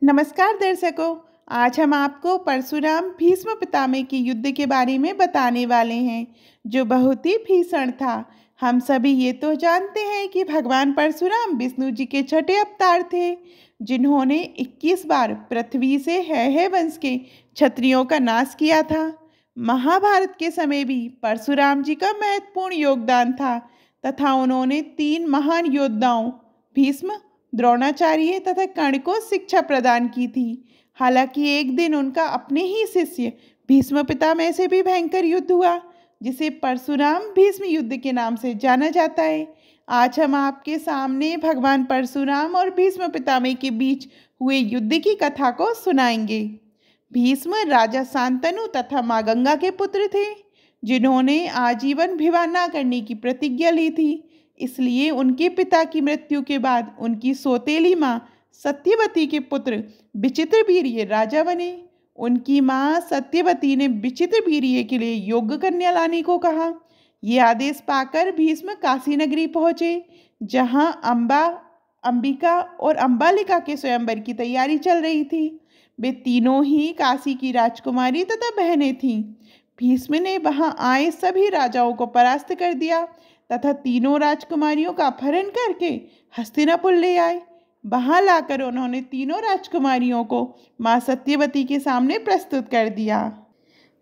नमस्कार दर्शकों। आज हम आपको परशुराम भीष्म पितामह के युद्ध के बारे में बताने वाले हैं जो बहुत ही भीषण था। हम सभी ये तो जानते हैं कि भगवान परशुराम विष्णु जी के छठे अवतार थे जिन्होंने 21 बार पृथ्वी से है वंश के क्षत्रियों का नाश किया था। महाभारत के समय भी परशुराम जी का महत्वपूर्ण योगदान था तथा उन्होंने 3 महान योद्धाओं भीष्म, द्रोणाचार्य तथा कर्ण को शिक्षा प्रदान की थी। हालांकि एक दिन उनका अपने ही शिष्य भीष्म पितामह से भी भयंकर युद्ध हुआ जिसे परशुराम भीष्म युद्ध के नाम से जाना जाता है। आज हम आपके सामने भगवान परशुराम और भीष्म पितामह के बीच हुए युद्ध की कथा को सुनाएंगे। भीष्म राजा शांतनु तथा माँ गंगा के पुत्र थे जिन्होंने आजीवन विवाह न करने की प्रतिज्ञा ली थी। इसलिए उनके पिता की मृत्यु के बाद उनकी सौतेली माँ सत्यवती के पुत्र विचित्रवीर्य राजा बने। उनकी माँ सत्यवती ने विचित्रवीर्य के लिए योग्य कन्या लाने को कहा। ये आदेश पाकर भीष्म काशी नगरी पहुँचे जहाँ अंबिका और अंबालिका के स्वयंवर की तैयारी चल रही थी। वे तीनों ही काशी की राजकुमारी तथा बहनें थीं। भीष्म ने वहां आए सभी राजाओं को परास्त कर दिया तथा तीनों राजकुमारियों का अपहरण करके हस्तिनापुर ले आए। वहां लाकर उन्होंने तीनों राजकुमारियों को माँ सत्यवती के सामने प्रस्तुत कर दिया।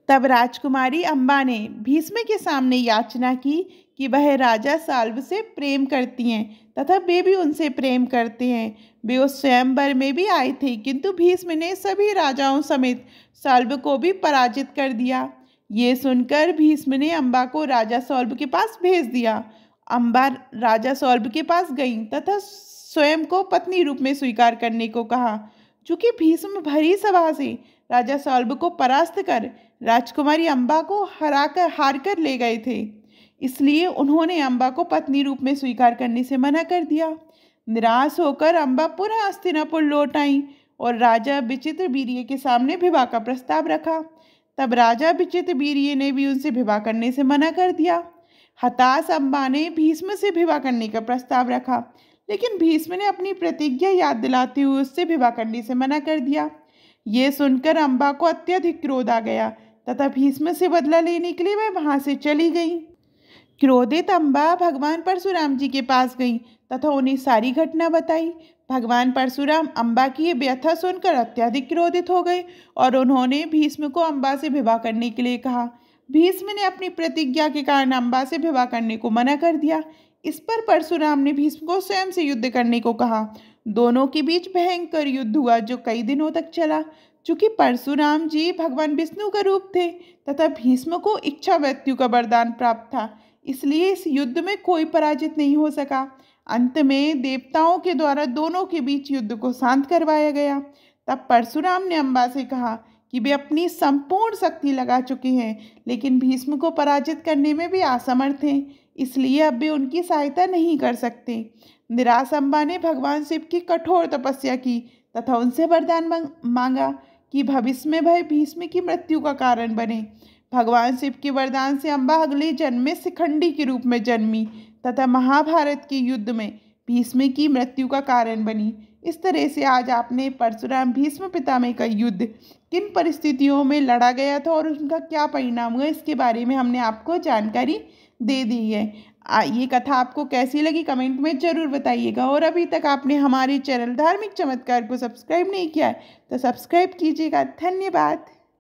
तब राजकुमारी अम्बा ने भीष्म के सामने याचना की कि वह राजा साल्व से प्रेम करती हैं तथा वे भी उनसे प्रेम करते हैं। वे उस स्वयंवर में भी आए थे किंतु भीष्म ने सभी राजाओं समेत साल्व को भी पराजित कर दिया। ये सुनकर भीष्म ने अम्बा को राजा सौल्भ के पास भेज दिया। अम्बा राजा सौल्भ के पास गई तथा स्वयं को पत्नी रूप में स्वीकार करने को कहा। चूंकि भीष्म भरी सभा से राजा सौल्भ को परास्त कर राजकुमारी अम्बा को हार कर ले गए थे, इसलिए उन्होंने अम्बा को पत्नी रूप में स्वीकार करने से मना कर दिया। निराश होकर अम्बा पुनः हस्तिनापुर लौट आई और राजा विचित्रवीर्य के सामने विवाह का प्रस्ताव रखा। तब राजा विचित्रवीर्य ने भी उनसे विवाह करने से मना कर दिया। हताश अम्बा ने भीष्म से विवाह करने का प्रस्ताव रखा, लेकिन भीष्म ने अपनी प्रतिज्ञा याद दिलाते हुए उससे विवाह करने से मना कर दिया। ये सुनकर अम्बा को अत्यधिक क्रोध आ गया तथा भीष्म से बदला लेने के लिए वह वहां से चली गई। क्रोधित अम्बा भगवान परशुराम जी के पास गई तथा उन्हें सारी घटना बताई। भगवान परशुराम अम्बा की ये व्यथा सुनकर अत्यधिक क्रोधित हो गए और उन्होंने भीष्म को अम्बा से विवाह करने के लिए कहा। भीष्म ने अपनी प्रतिज्ञा के कारण अम्बा से विवाह करने को मना कर दिया। इस पर परशुराम ने भीष्म को स्वयं से युद्ध करने को कहा। दोनों के बीच भयंकर युद्ध हुआ जो कई दिनों तक चला। चूंकि परशुराम जी भगवान विष्णु का रूप थे तथा भीष्म को इच्छा मृत्यु का वरदान प्राप्त था, इसलिए इस युद्ध में कोई पराजित नहीं हो सका। अंत में देवताओं के द्वारा दोनों के बीच युद्ध को शांत करवाया गया। तब परशुराम ने अम्बा से कहा कि वे अपनी संपूर्ण शक्ति लगा चुके हैं लेकिन भीष्म को पराजित करने में भी असमर्थ हैं, इसलिए अब वे उनकी सहायता नहीं कर सकते। निराश अम्बा ने भगवान शिव की कठोर तपस्या की तथा उनसे वरदान मांगा कि भविष्य में वह भीष्म की मृत्यु का कारण बने। भगवान शिव के वरदान से अम्बा अगले जन्म में शिखंडी के रूप में जन्मी तथा महाभारत के युद्ध में भीष्म की मृत्यु का कारण बनी। इस तरह से आज आपने परशुराम भीष्म पितामह का युद्ध किन परिस्थितियों में लड़ा गया था और उनका क्या परिणाम हुआ इसके बारे में हमने आपको जानकारी दे दी है। ये कथा आपको कैसी लगी कमेंट में ज़रूर बताइएगा। और अभी तक आपने हमारे चैनल धार्मिक चमत्कार को सब्सक्राइब नहीं किया है तो सब्सक्राइब कीजिएगा। धन्यवाद।